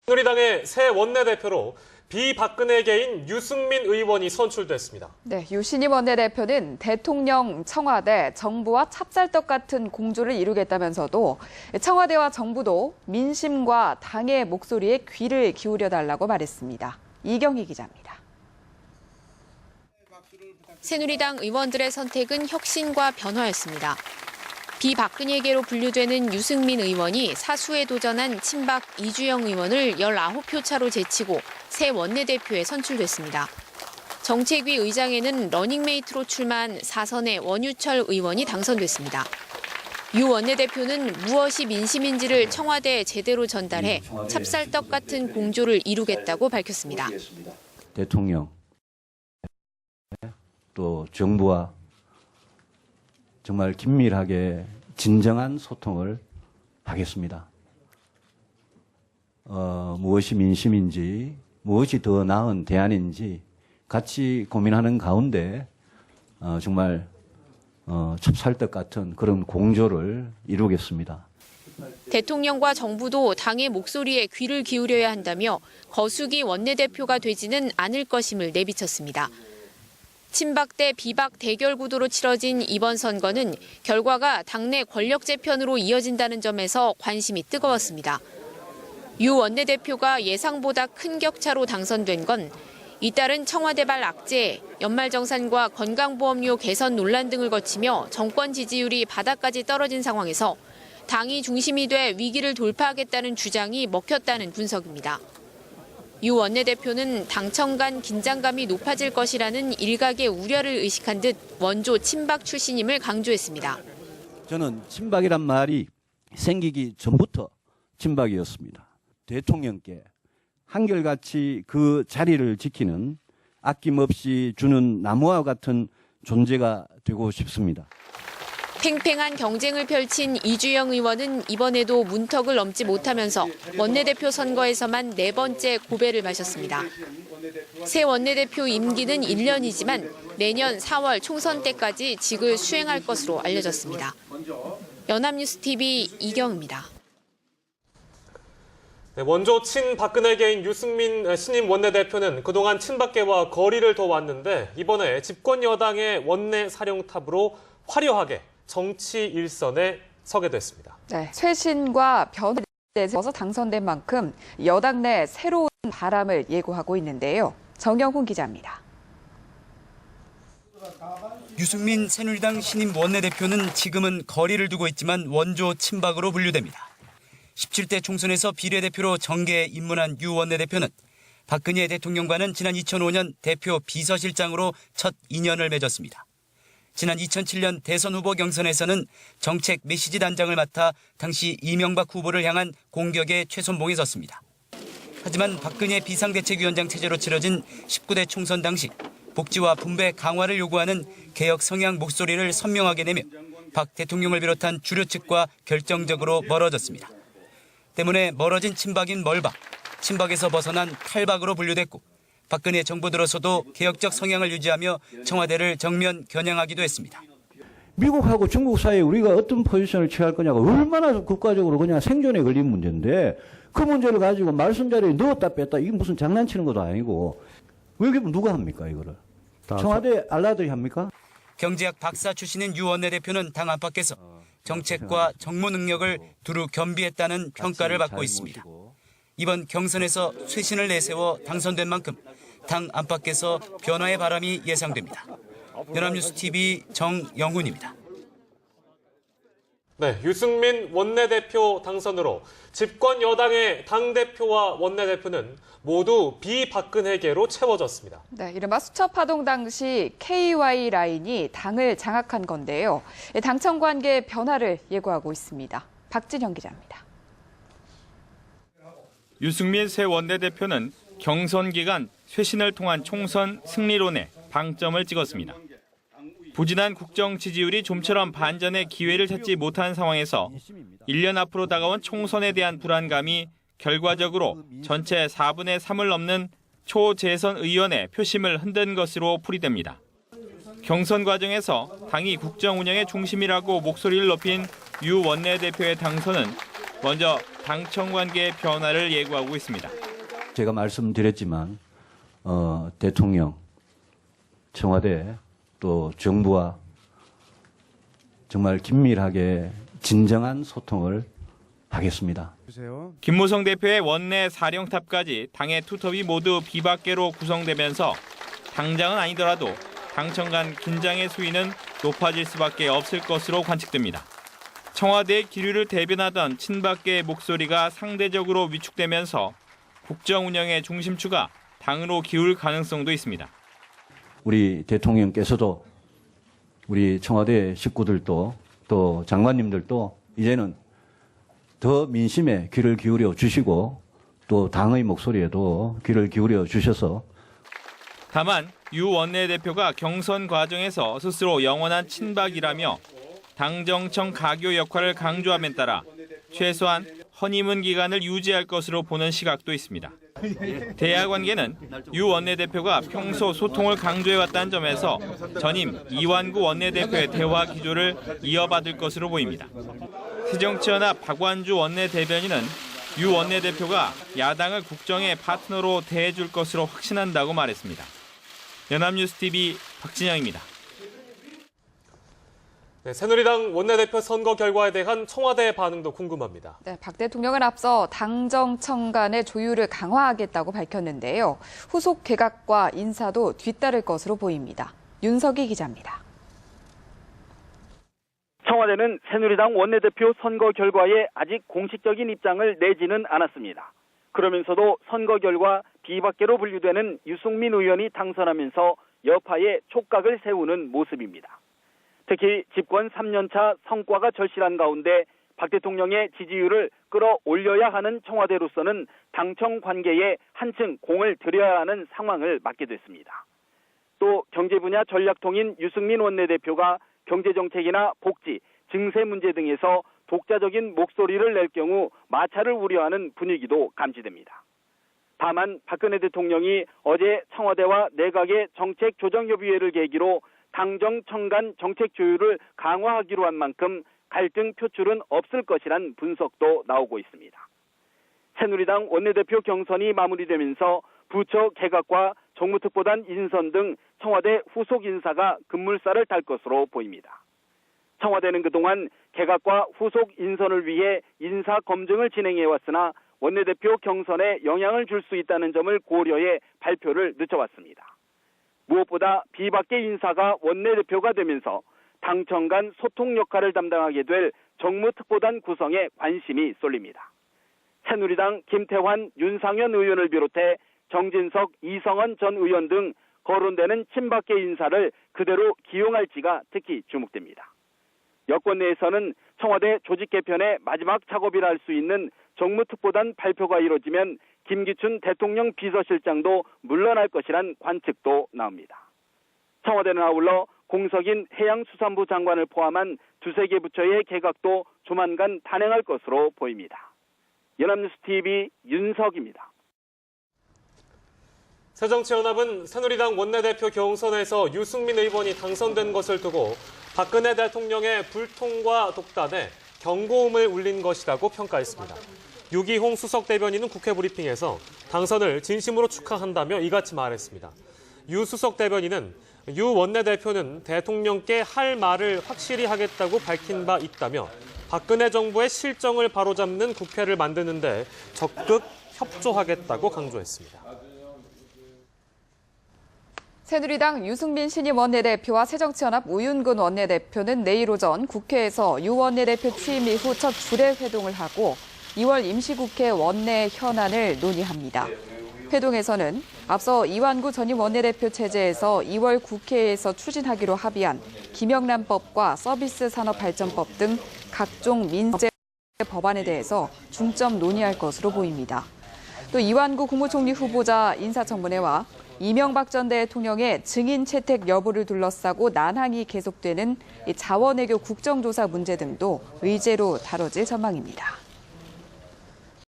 새누리당의 새 원내대표로 비박근혜계인 유승민 의원이 선출됐습니다. 네, 유신임 원내대표는 대통령, 청와대, 정부와 찹쌀떡 같은 공조를 이루겠다면서도 청와대와 정부도 민심과 당의 목소리에 귀를 기울여달라고 말했습니다. 이경희 기자입니다. 새누리당 의원들의 선택은 혁신과 변화였습니다. 비박근혜계로 분류되는 유승민 의원이 사수에 도전한 친박 이주영 의원을 19표 차로 제치고 새 원내대표에 선출됐습니다. 정책위 의장에는 러닝메이트로 출마한 사선의 원유철 의원이 당선됐습니다. 유 원내대표는 무엇이 민심인지를 청와대에 제대로 전달해 찹쌀떡 같은 공조를 이루겠다고 밝혔습니다. 대통령, 또 정부와 정말 긴밀하게 진정한 소통을 하겠습니다. 무엇이 민심인지, 무엇이 더 나은 대안인지 같이 고민하는 가운데 정말 찹쌀떡 같은 그런 공조를 이루겠습니다. 대통령과 정부도 당의 목소리에 귀를 기울여야 한다며 거수기 원내대표가 되지는 않을 것임을 내비쳤습니다. 친박 대 비박 대결 구도로 치러진 이번 선거는 결과가 당내 권력 재편으로 이어진다는 점에서 관심이 뜨거웠습니다. 유 원내대표가 예상보다 큰 격차로 당선된 건 이따른 청와대발 악재, 연말정산과 건강보험료 개선 논란 등을 거치며 정권 지지율이 바닥까지 떨어진 상황에서 당이 중심이 돼 위기를 돌파하겠다는 주장이 먹혔다는 분석입니다. 유 원내대표는 당청 간 긴장감이 높아질 것이라는 일각의 우려를 의식한 듯 원조 친박 출신임을 강조했습니다. 저는 친박이란 말이 생기기 전부터 친박이었습니다. 대통령께 한결같이 그 자리를 지키는 아낌없이 주는 나무와 같은 존재가 되고 싶습니다. 팽팽한 경쟁을 펼친 이주영 의원은 이번에도 문턱을 넘지 못하면서 원내대표 선거에서만 4번째 고배를 마셨습니다. 새 원내대표 임기는 1년이지만 내년 4월 총선 때까지 직을 수행할 것으로 알려졌습니다. 연합뉴스TV 이경입니다. 원조 친박근혜계인 유승민 신임 원내대표는 그동안 친박계와 거리를 둬왔는데 이번에 집권 여당의 원내 사령탑으로 화려하게 정치 일선에 서게 됐습니다. 네, 쇄신과 변화에 대해서 당선된 만큼 여당 내 새로운 바람을 예고하고 있는데요. 정영훈 기자입니다. 유승민 새누리당 신임 원내대표는 지금은 거리를 두고 있지만 원조 친박으로 분류됩니다. 17대 총선에서 비례대표로 정계에 입문한 유 원내대표는 박근혜 대통령과는 지난 2005년 대표 비서실장으로 첫 인연을 맺었습니다. 지난 2007년 대선 후보 경선에서는 정책 메시지 단장을 맡아 당시 이명박 후보를 향한 공격에 최선봉에 섰습니다. 하지만 박근혜 비상대책위원장 체제로 치러진 19대 총선 당시 복지와 분배 강화를 요구하는 개혁 성향 목소리를 선명하게 내며 박 대통령을 비롯한 주류 측과 결정적으로 멀어졌습니다. 때문에 멀어진 친박인 멀박, 친박에서 벗어난 탈박으로 분류됐고 박근혜 정부 들어서도 개혁적 성향을 유지하며 청와대를 정면 겨냥하기도 했습니다. 미국하고 중국 사이에 우리가 어떤 포지션을 취할 거냐가 얼마나 국가적으로 그냥 생존에 걸린 문제인데 그 문제를 가지고 말씀 자리에 넣었다 뺐다 이게 무슨 장난치는 것도 아니고 왜 이게 누가 합니까 이거를? 청와대 알라들이 합니까? 경제학 박사 출신인 유 원내대표는 당 안팎에서 정책과 정무 능력을 두루 겸비했다는 평가를 받고 있습니다. 이번 경선에서 쇄신을 내세워 당선된 만큼 당 안팎에서 변화의 바람이 예상됩니다. 연합뉴스TV 정영훈입니다. 네, 유승민 원내대표 당선으로 집권 여당의 당대표와 원내대표는 모두 비박근혜계로 채워졌습니다. 네, 이른바 수첩 파동 당시 KY 라인이 당을 장악한 건데요. 당청 관계 변화를 예고하고 있습니다. 박진영 기자입니다. 유승민 새 원내대표는 경선 기간 쇄신을 통한 총선 승리론에 방점을 찍었습니다. 부진한 국정 지지율이 좀처럼 반전의 기회를 찾지 못한 상황에서 1년 앞으로 다가온 총선에 대한 불안감이 결과적으로 전체 4분의 3을 넘는 초재선 의원의 표심을 흔든 것으로 풀이됩니다. 경선 과정에서 당이 국정 운영의 중심이라고 목소리를 높인 유 원내대표의 당선은 먼저 당청 관계의 변화를 예고하고 있습니다. 제가 말씀드렸지만 대통령, 청와대 또 정부와 정말 긴밀하게 진정한 소통을 하겠습니다. 김무성 대표의 원내 사령탑까지 당의 투톱이 모두 비박계로 구성되면서 당장은 아니더라도 당청 간 긴장의 수위는 높아질 수밖에 없을 것으로 관측됩니다. 청와대의 기류를 대변하던 친박계의 목소리가 상대적으로 위축되면서 국정 운영의 중심추가 당으로 기울 가능성도 있습니다. 우리 대통령께서도 우리 청와대 식구들도 또 장관님들도 이제는 더 민심에 귀를 기울여 주시고 또 당의 목소리에도 귀를 기울여 주셔서 다만 유 원내대표가 경선 과정에서 스스로 영원한 친박이라며 당정청 가교 역할을 강조함에 따라 최소한 허니문 기간을 유지할 것으로 보는 시각도 있습니다. 대야 관계는 유 원내대표가 평소 소통을 강조해왔다는 점에서 전임 이완구 원내대표의 대화 기조를 이어받을 것으로 보입니다. 새정치연합 박완주 원내대변인은 유 원내대표가 야당을 국정의 파트너로 대해줄 것으로 확신한다고 말했습니다. 연합뉴스TV 박진영입니다. 네, 새누리당 원내대표 선거 결과에 대한 청와대 반응도 궁금합니다. 네, 박 대통령은 앞서 당정청 간의 조율을 강화하겠다고 밝혔는데요. 후속 개각과 인사도 뒤따를 것으로 보입니다. 윤석희 기자입니다. 청와대는 새누리당 원내대표 선거 결과에 아직 공식적인 입장을 내지는 않았습니다. 그러면서도 선거 결과 비박계로 분류되는 유승민 의원이 당선하면서 여파에 촉각을 세우는 모습입니다. 특히 집권 3년차 성과가 절실한 가운데 박 대통령의 지지율을 끌어올려야 하는 청와대로서는 당청 관계에 한층 공을 들여야 하는 상황을 맞게 됐습니다. 또 경제 분야 전략통인 유승민 원내대표가 경제정책이나 복지, 증세 문제 등에서 독자적인 목소리를 낼 경우 마찰을 우려하는 분위기도 감지됩니다. 다만 박근혜 대통령이 어제 청와대와 내각의 정책조정협의회를 계기로 당정청 간 정책 조율을 강화하기로 한 만큼 갈등 표출은 없을 것이란 분석도 나오고 있습니다. 새누리당 원내대표 경선이 마무리되면서 부처 개각과 정무특보단 인선 등 청와대 후속 인사가 급물살을 탈 것으로 보입니다. 청와대는 그동안 개각과 후속 인선을 위해 인사 검증을 진행해왔으나 원내대표 경선에 영향을 줄 수 있다는 점을 고려해 발표를 늦춰왔습니다. 무엇보다 비박계 인사가 원내대표가 되면서 당청 간 소통 역할을 담당하게 될 정무특보단 구성에 관심이 쏠립니다. 새누리당 김태환, 윤상현 의원을 비롯해 정진석, 이성헌 전 의원 등 거론되는 친박계 인사를 그대로 기용할지가 특히 주목됩니다. 여권 내에서는 청와대 조직 개편의 마지막 작업이라 할 수 있는 정무특보단 발표가 이뤄지면 김기춘 대통령 비서실장도 물러날 것이란 관측도 나옵니다. 청와대는 아울러 공석인 해양수산부 장관을 포함한 두세 개 부처의 개각도 조만간 단행할 것으로 보입니다. 연합뉴스TV 윤석입니다. 새정치연합은 새누리당 원내대표 경선에서 유승민 의원이 당선된 것을 두고 박근혜 대통령의 불통과 독단에 경고음을 울린 것이라고 평가했습니다. 유기홍 수석 대변인은 국회 브리핑에서 당선을 진심으로 축하한다며 이같이 말했습니다. 유 수석 대변인은 유 원내대표는 대통령께 할 말을 확실히 하겠다고 밝힌 바 있다며 박근혜 정부의 실정을 바로잡는 국회를 만드는 데 적극 협조하겠다고 강조했습니다. 새누리당 유승민 신임 원내대표와 새정치연합 우윤근 원내대표는 내일 오전 국회에서 유 원내대표 취임 이후 첫 주례 회동을 하고 2월 임시국회 원내 현안을 논의합니다. 회동에서는 앞서 이완구 전임 원내대표 체제에서 2월 국회에서 추진하기로 합의한 김영란법과 서비스산업발전법 등 각종 민생 법안에 대해서 중점 논의할 것으로 보입니다. 또 이완구 국무총리 후보자 인사청문회와 이명박 전 대통령의 증인 채택 여부를 둘러싸고 난항이 계속되는 자원외교 국정조사 문제 등도 의제로 다뤄질 전망입니다.